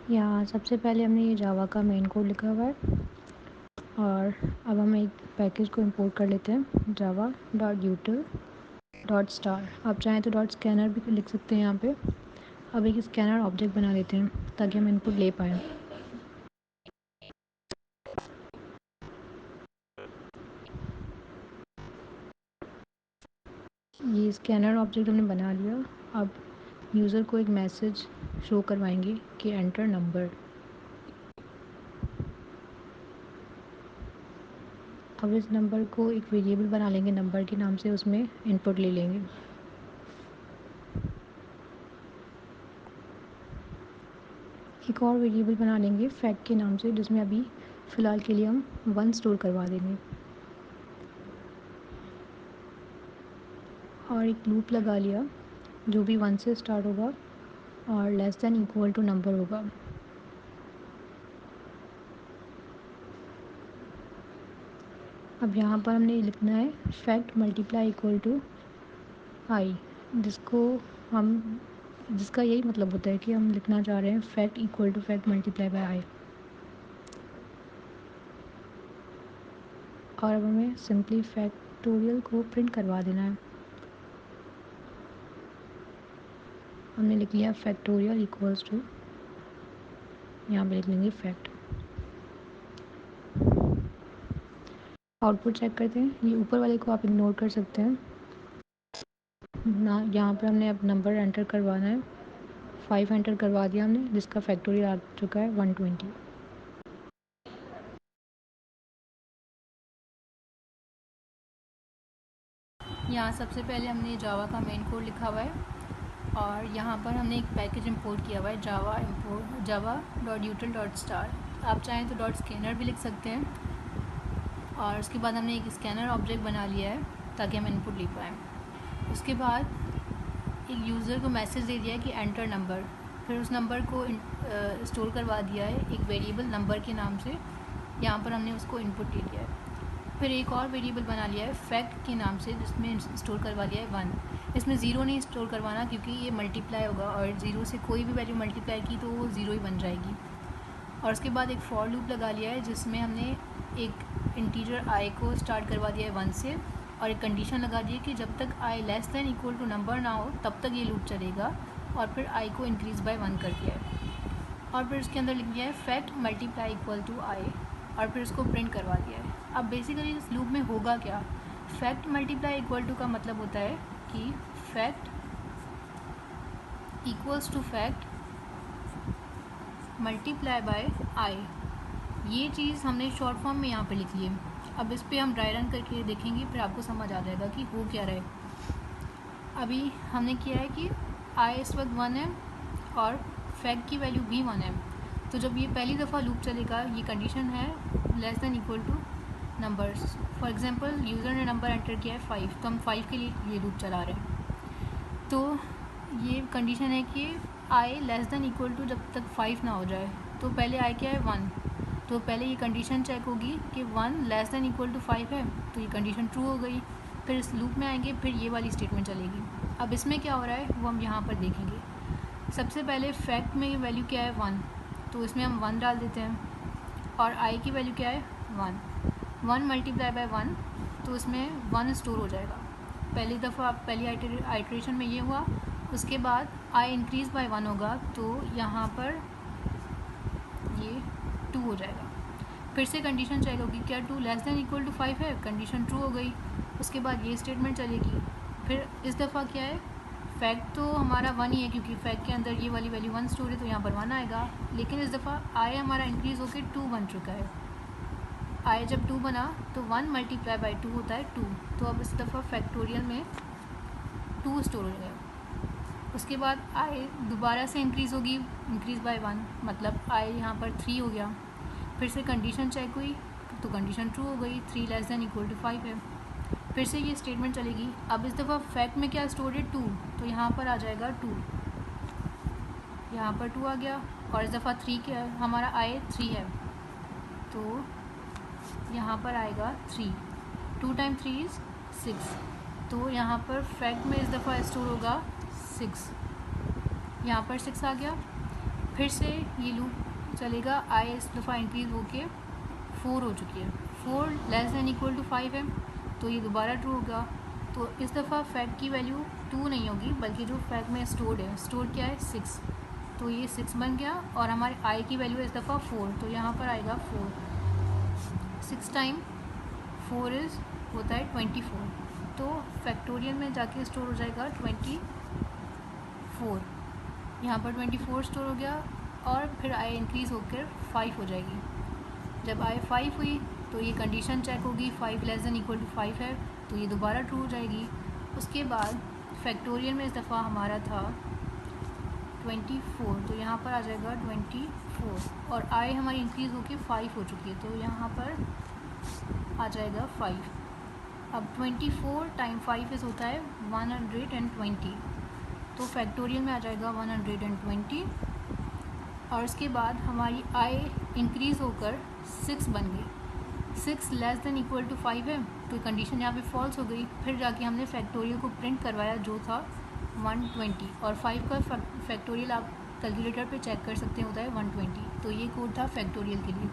यहाँ सबसे पहले हमने ये जावा का मेन कोड लिखा हुआ है और अब हम एक पैकेज को इंपोर्ट कर लेते हैं, java.util.star। आप चाहें तो डॉट स्कैनर भी लिख सकते हैं यहाँ पे। अब एक स्कैनर ऑब्जेक्ट बना लेते हैं ताकि हम इनपुट ले पाएँ। ये स्कैनर ऑब्जेक्ट हमने बना लिया। अब यूज़र को एक मैसेज शो करवाएंगे कि एंटर नंबर। अब इस नंबर को एक वेरिएबल बना लेंगे नंबर के नाम से, उसमें इनपुट ले लेंगे। एक और वेरिएबल बना लेंगे फैक्ट के नाम से, जिसमें अभी फ़िलहाल के लिए हम 1 स्टोर करवा देंगे और एक लूप लगा लिया जो भी 1 से स्टार्ट होगा और less than equal to number होगा। अब यहाँ पर हमने लिखना है fact multiply equal to i, जिसका यही मतलब होता है कि हम लिखना चाह रहे हैं fact equal to fact multiply by I. और अब हमें सिंपली फैक्टोरियल को प्रिंट करवा देना है। हमने लिख लिया फैक्टोरियल इक्वल्स टू, यहाँ पे लिख लेंगे फैक्ट। आउटपुट चेक करते हैं। ये ऊपर वाले को आप इग्नोर कर सकते हैं ना। यहाँ पर हमने अब नंबर एंटर करवाना है। 5 एंटर करवा दिया हमने, जिसका फैक्टोरियल आ चुका है 120। यहाँ सबसे पहले हमने जावा का मेन कोड लिखा हुआ है और यहाँ पर हमने एक पैकेज इंपोर्ट किया हुआ है java.util.star। आप चाहें तो डॉट स्कैनर भी लिख सकते हैं। और उसके बाद हमने एक स्कैनर ऑब्जेक्ट बना लिया है ताकि हम इनपुट ले पाएँ। उसके बाद एक यूज़र को मैसेज दे दिया है कि एंटर नंबर, फिर उस नंबर को स्टोर करवा दिया है एक वेरिएबल नंबर के नाम से। यहाँ पर हमने उसको इनपुट ले लिया है। फिर एक और वेरिएबल बना लिया है फैक्ट के नाम से, जिसमें स्टोर करवा दिया है 1। इसमें ज़ीरो नहीं स्टोर करवाना क्योंकि ये मल्टीप्लाई होगा और ज़ीरो से कोई भी वैल्यू मल्टीप्लाई की तो वो ज़ीरो ही बन जाएगी। और उसके बाद एक फॉर लूप लगा लिया है जिसमें हमने एक इंटीजर आई को स्टार्ट करवा दिया है 1 से और एक कंडीशन लगा दी है कि जब तक I less than equal to number ना हो तब तक ये लूप चलेगा। और फिर आई को इंक्रीज़ बाय 1 कर दिया है और फिर उसके अंदर लिख दिया है फैक्ट मल्टीप्लाई इक्वल टू आई और फिर उसको प्रिंट करवा दिया है। अब बेसिकली इस लूप में होगा क्या, फैक्ट मल्टीप्लाई इक्वल टू का मतलब होता है कि fact equals to fact multiply by I. ये चीज़ हमने शॉर्ट फॉर्म में यहाँ पे लिख ली है। अब इस पर हम ड्राई रन करके देखेंगे, फिर आपको समझ आ जाएगा कि हो क्या रहा है। अभी हमने किया है कि आई इस वक्त 1 है और फैक्ट की वैल्यू भी 1 है। तो जब ये पहली दफ़ा लूप चलेगा, ये कंडीशन है less than equal two numbers. For example user ने नंबर एंटर किया है 5, तो हम 5 के लिए ये लूप चला रहे हैं। तो ये कंडीशन है कि आई लेस दैन इक्वल टू जब तक 5 ना हो जाए। तो पहले आई क्या है 1, तो पहले ये कंडीशन चेक होगी कि 1 लेस दैन इक्वल टू 5 है, तो ये कंडीशन ट्रू हो गई। फिर इस लूप में आएंगे, फिर ये वाली स्टेटमेंट चलेगी। अब इसमें क्या हो रहा है वो हम यहाँ पर देखेंगे। सबसे पहले फैक्ट में वैल्यू क्या है 1, तो इसमें हम 1 डाल देते हैं और आई की वैल्यू क्या है 1 मल्टीप्लाई बाय 1, तो इसमें 1 स्टोर हो जाएगा। पहली दफ़ा पहली आइट्रेशन में ये हुआ। उसके बाद आई इंक्रीज़ बाय 1 होगा, तो यहाँ पर ये 2 हो जाएगा। फिर से कंडीशन चेक होगी, क्या 2 लेस दैन इक्वल टू 5 है, कंडीशन ट्रू हो गई। उसके बाद ये स्टेटमेंट चलेगी। फिर इस दफ़ा क्या है, फैक्ट तो हमारा 1 ही है क्योंकि फैक्ट के अंदर ये वाली वैल्यू 1 स्टोर है, तो यहाँ पर 1 आएगा। लेकिन इस दफ़ा आई हमारा इंक्रीज़ होकर 2 बन चुका है। आई जब 2 बना तो 1 मल्टीप्लाई बाई 2 होता है 2। तो अब इस दफ़ा फैक्टोरियल में 2 स्टोर हो गया। उसके बाद आई दोबारा से इंक्रीज़ होगी, इंक्रीज़ बाय 1, मतलब आई यहाँ पर 3 हो गया। फिर से कंडीशन चेक हुई तो कंडीशन ट्रू हो गई, 3 लेस दैन इक्वल टू 5 है। फिर से ये स्टेटमेंट चलेगी। अब इस दफ़ा फैक्ट में क्या स्टोर है 2, तो यहाँ पर आ जाएगा 2, यहाँ पर 2 आ गया। और इस दफ़ा 3 क्या है, हमारा आई 3 है, तो यहाँ पर आएगा 3, 2 टाइम 3 इज़ 6, तो यहाँ पर फैक्ट में इस दफ़ा स्टोर होगा 6, यहाँ पर 6 आ गया। फिर से ये लूप चलेगा, आई इस दफ़ा इंक्रीज़ होके 4 हो चुकी है, 4 लेस दैन इक्वल टू 5 है, तो ये दोबारा ट्रू होगा। तो इस दफ़ा फैक्ट की वैल्यू 2 नहीं होगी, बल्कि जो फैक्ट में स्टोर्ड है, स्टोर्ड क्या है 6, तो ये 6 बन गया। और हमारे आई की वैल्यू इस दफ़ा 4, तो यहाँ पर आएगा 4, 6 टाइम 4 इज़ होता है 24, तो फैक्टोरियल में जाके स्टोर हो जाएगा 24, यहाँ पर 24 स्टोर हो गया। और फिर आई इंक्रीज़ होकर 5 हो जाएगी। जब आई 5 हुई तो ये कंडीशन चेक होगी, 5 लेस दैन इक्वल टू 5 है, तो ये दोबारा ट्रू हो जाएगी। उसके बाद फैक्टोरियल में इस दफ़ा हमारा था 24, तो यहाँ पर आ जाएगा 24, और आई हमारी इंक्रीज़ होकर 5 हो चुकी है, तो यहाँ पर आ जाएगा 5। अब 24 टाइम 5 इस होता है 120, तो फैक्टोरियल में आ जाएगा 120। और उसके बाद हमारी आई इंक्रीज़ होकर 6 बन गई, 6 लेस देन इक्वल टू 5 है, तो कंडीशन यहाँ पे फॉल्स हो गई। फिर जाके हमने फैक्टोरियल को प्रिंट करवाया जो था 120, और 5 का फैक्टोरियल आप कैलकुलेटर पे चेक कर सकते हैं, होता है 120। तो ये कोड था फैक्टोरियल के लिए।